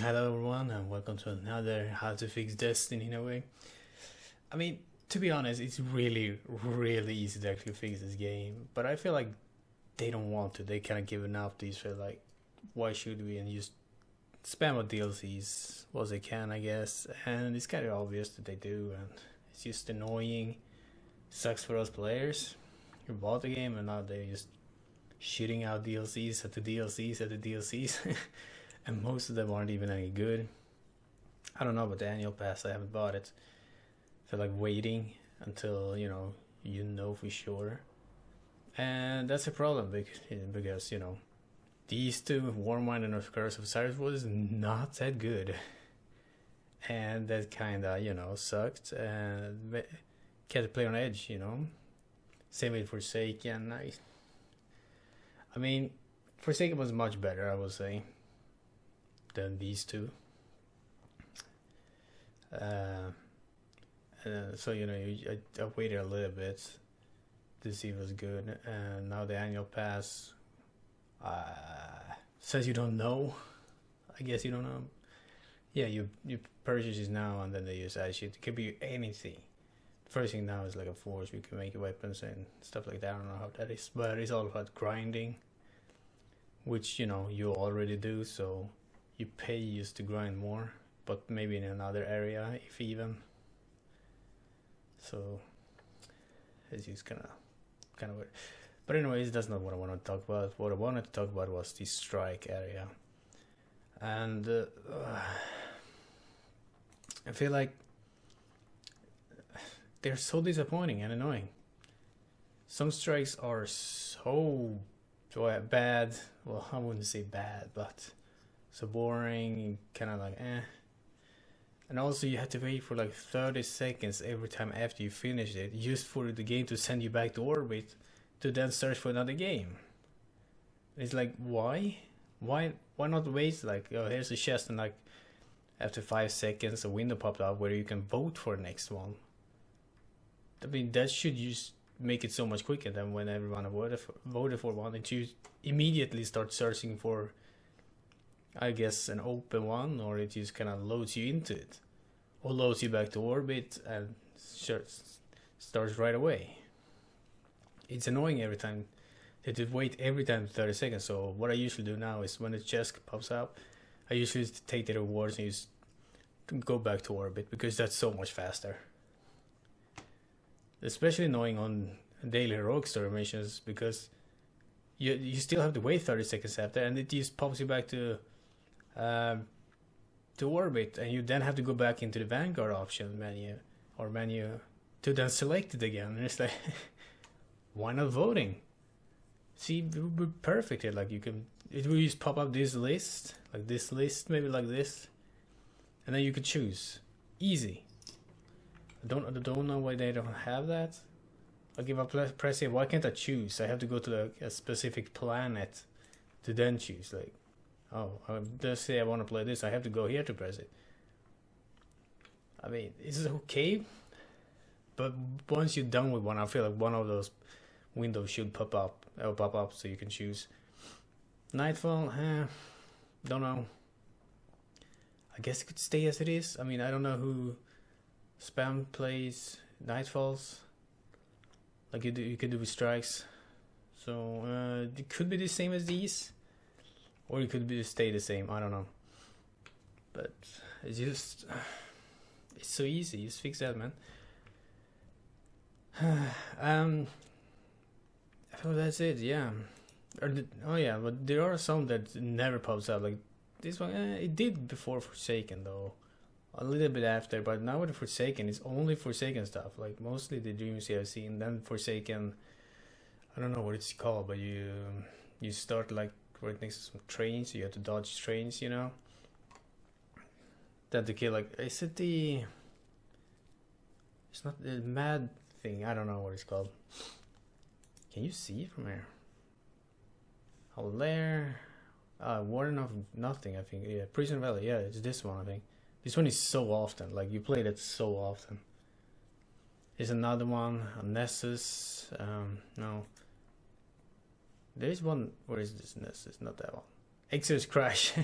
Hello everyone and welcome to another How to Fix Destiny in a way. I mean, to be honest, it's really easy to actually fix this game, but I feel like they don't want to. They kind of given up. These feel like, why should we? And just spam with DLCs as they can, I guess. And it's kind of obvious that they do, and it's just annoying. Sucks for us players who bought the game and now they're just shooting out DLCs at the DLCs at the DLCs. And most of them aren't even any good. I don't know about the annual pass. I haven't bought it. I feel like waiting until you know for sure, and that's a problem because these two, Warmind and Curse of Cyrus, was not that good, and that kind of sucked and kept the play on edge. Same with Forsaken. I mean, Forsaken was much better, I would say, than these two. So I waited a little bit to see if it was good, and now the annual pass says you don't know. I guess you don't know. Yeah, you purchase it now, and then they just add shit. It could be anything. First thing now is like a force. We can make weapons and stuff like that. I don't know how that is, but it's all about grinding, which you already do. So you pay just to grind more, but maybe in another area, if even. So it's just kind of weird. But anyways, that's not what I want to talk about. What I wanted to talk about was the strike area, and I feel like they're so disappointing and annoying. Some strikes are so bad. Well, I wouldn't say bad, but so boring, kind of like eh. And also you have to wait for like 30 seconds every time after you finish it, just for the game to send you back to orbit to then search for another game. It's like, why? Why not wait? Like, oh, here's a chest, and like after 5 seconds a window popped up where you can vote for the next one. I mean, that should just make it so much quicker than when everyone voted for one, and you immediately start searching for, I guess, an open one, or it just kind of loads you into it, or loads you back to orbit and starts right away. It's annoying every time that you wait every time 30 seconds. So what I usually do now is when the chest pops up, I usually take the rewards and just go back to orbit, because that's so much faster. Especially annoying on daily heroic story missions, because you still have to wait 30 seconds after, and it just pops you back to orbit, and you then have to go back into the Vanguard option menu to then select it again. And it's like, why not voting? See, it would be perfect here. Like, it will just pop up this list, maybe like this, and then you could choose. Easy. I don't know why they don't have that. I'll give up pressing. Why can't I choose? I have to go to a specific planet to then choose. Like, oh, let's say I want to play this, I have to go here to press it. I mean, it's okay, but once you're done with one, I feel like one of those windows should pop up so you can choose. Nightfall, don't know. I guess it could stay as it is. I mean, I don't know who spam plays Nightfalls like you could do with strikes. So it could be the same as these, or it could stay the same. I don't know, but it's so easy. Just fix that, man. I thought that's it. Yeah. Oh yeah, but there are some that never pops up. Like this one, it did before Forsaken though, a little bit after. But now with Forsaken, it's only Forsaken stuff. Like mostly the dreams you have seen. Then Forsaken, I don't know what it's called, but you start like right next to some trains. So you have to dodge trains, Then to kill, like, is it the? It's not the mad thing. I don't know what it's called. Can you see it from here? Oh, there. Warden of Nothing, I think. Yeah, Prison Valley. Yeah, it's this one, I think. This one is so often. Like, you played it so often. There's another one. Nessus. No. There's one. Where is this Nessus? Not that one. Exodus Crash.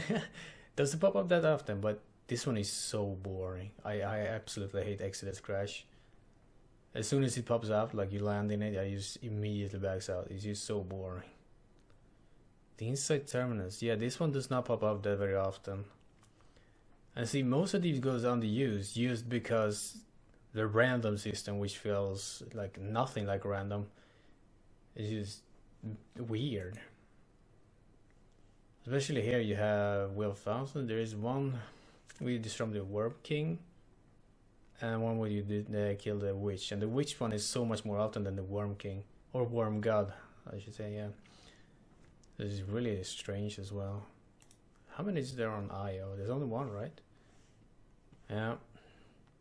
Doesn't pop up that often, but this one is so boring. I absolutely hate Exodus Crash. As soon as it pops up, like you land in it, I just immediately backs out. It's just so boring. The inside terminus, yeah, this one does not pop up that very often. And see, most of these goes underused just because the random system, which feels like nothing like random, is just weird. Especially here you have Wheel of Thousand. There is one where you destroy the Worm King, and one where you did kill the Witch. And the Witch one is so much more often than the Worm King, or Worm God, I should say, yeah. This is really strange as well. How many is there on IO? There's only one, right? Yeah.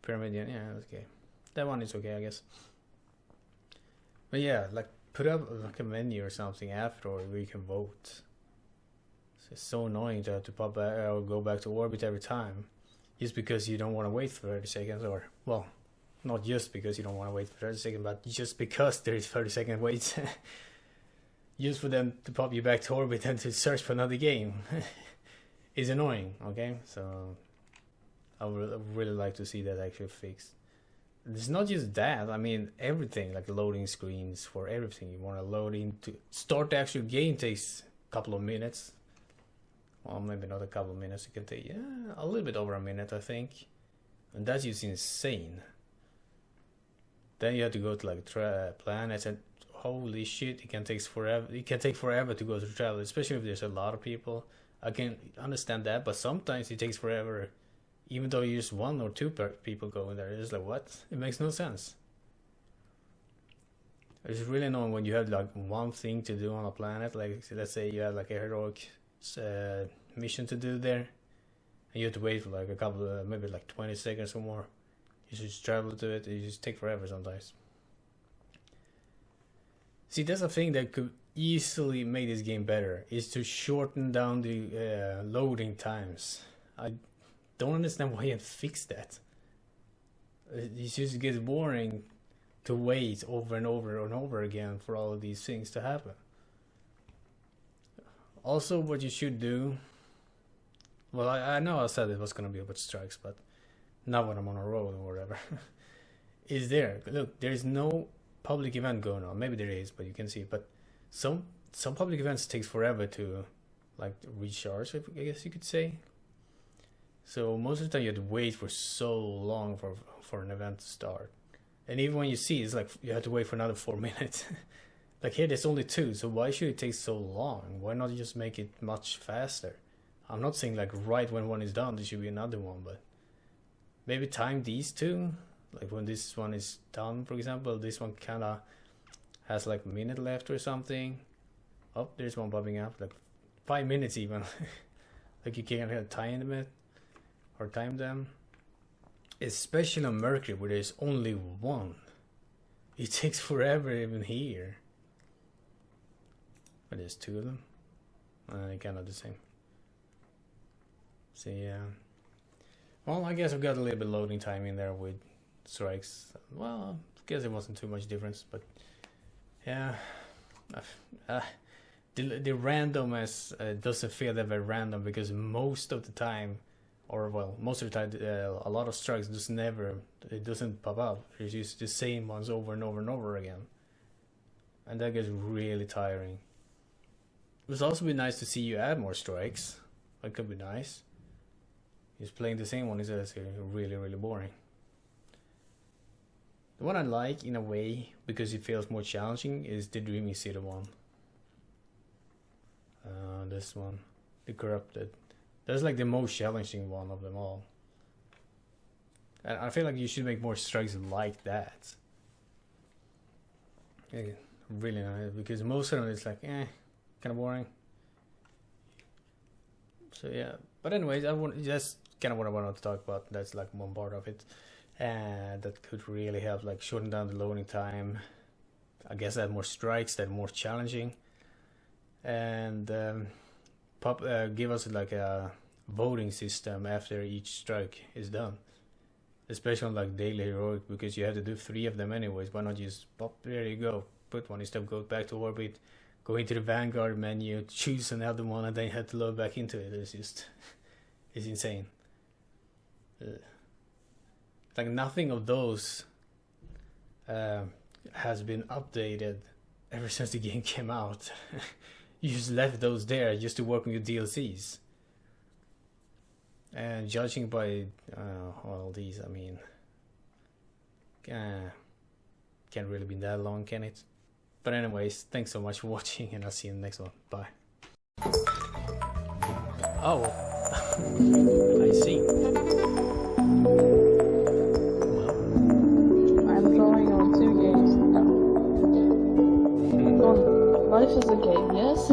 Pyramidion, yeah, okay. That one is okay, I guess. But yeah, like put up like a menu or something afterward where you can vote. It's so annoying to have to pop back or go back to orbit every time. Just because you don't want to wait for 30 seconds, or, well, not just because you don't want to wait for 30 seconds, but just because there is 30-second waits. Just for them to pop you back to orbit and to search for another game. Is annoying, okay? So I would really like to see that actually fixed. It's not just that, I mean everything, like loading screens for everything you want to load into. Start the actual game takes a couple of minutes. Well, maybe not a couple of minutes, it can take, yeah, a little bit over a minute, I think. And that's just insane. Then you have to go to like planets, and holy shit, it can take forever. It can take forever to go to travel, especially if there's a lot of people. I can understand that, but sometimes it takes forever, even though you just one or two people go in there. It's like, what? It makes no sense. It's really annoying when you have like one thing to do on a planet. Like, let's say you have like a heroic mission to do there, and you have to wait for like a couple of, maybe like 20 seconds or more. You just travel to it. It just take forever sometimes. See, that's a thing that could easily make this game better, is to shorten down the loading times. I don't understand why you fix that. It just gets boring to wait over and over and over again for all of these things to happen. Also, what you should do, well, I know I said it was going to be about strikes, but not when I'm on a road or whatever, is there. Look, there's no public event going on. Maybe there is, but you can see. But some public events takes forever to like recharge, I guess you could say. So most of the time you have to wait for so long for an event to start. And even when you see, it's like you have to wait for another 4 minutes. Like here there's only 2, so why should it take so long? Why not just make it much faster? I'm not saying like right when one is done there should be another one, but maybe time these 2. Like when this one is done, for example, this one kinda has like a minute left or something. Oh, there's one popping up, like 5 minutes even. Like you can't time it or time them. Especially on Mercury where there's only one. It takes forever even here. But there's 2 of them. They're kind of the same. So yeah. Well, I guess I've got a little bit loading time in there with strikes. Well, I guess it wasn't too much difference, but yeah. The randomness doesn't feel that very random because most of the time, or well, most of the time, a lot of strikes it doesn't pop up. It's just the same ones over and over and over again, and that gets really tiring. It would also be nice to see you add more strikes. That could be nice. Just playing the same one is really, really boring. The one I like in a way, because it feels more challenging, is the Dreaming City one. This one, the Corrupted. That's like the most challenging one of them all. And I feel like you should make more strikes like that. Yeah, really nice, because most of them it's like, kind of boring. So yeah, but anyways, that's kind of what I wanted to talk about. That's like one part of it, and that could really help, like shorten down the loading time. I guess add more strikes that are more challenging, and give us like a voting system after each strike is done. Especially on like daily heroic, because you have to do 3 of them anyways. Why not just pop? There you go. Put one instead, go back to orbit, go into the Vanguard menu, choose another one, and then you have to load back into it. is insane. Like nothing of those has been updated ever since the game came out. You just left those there just to work on your DLCs. And judging by all these, I mean, can't really be that long, can it? But anyways, thanks so much for watching, and I'll see you in the next one. Bye. Oh, I see. Well, I'm drawing on 2 games now. Life is a game, yes?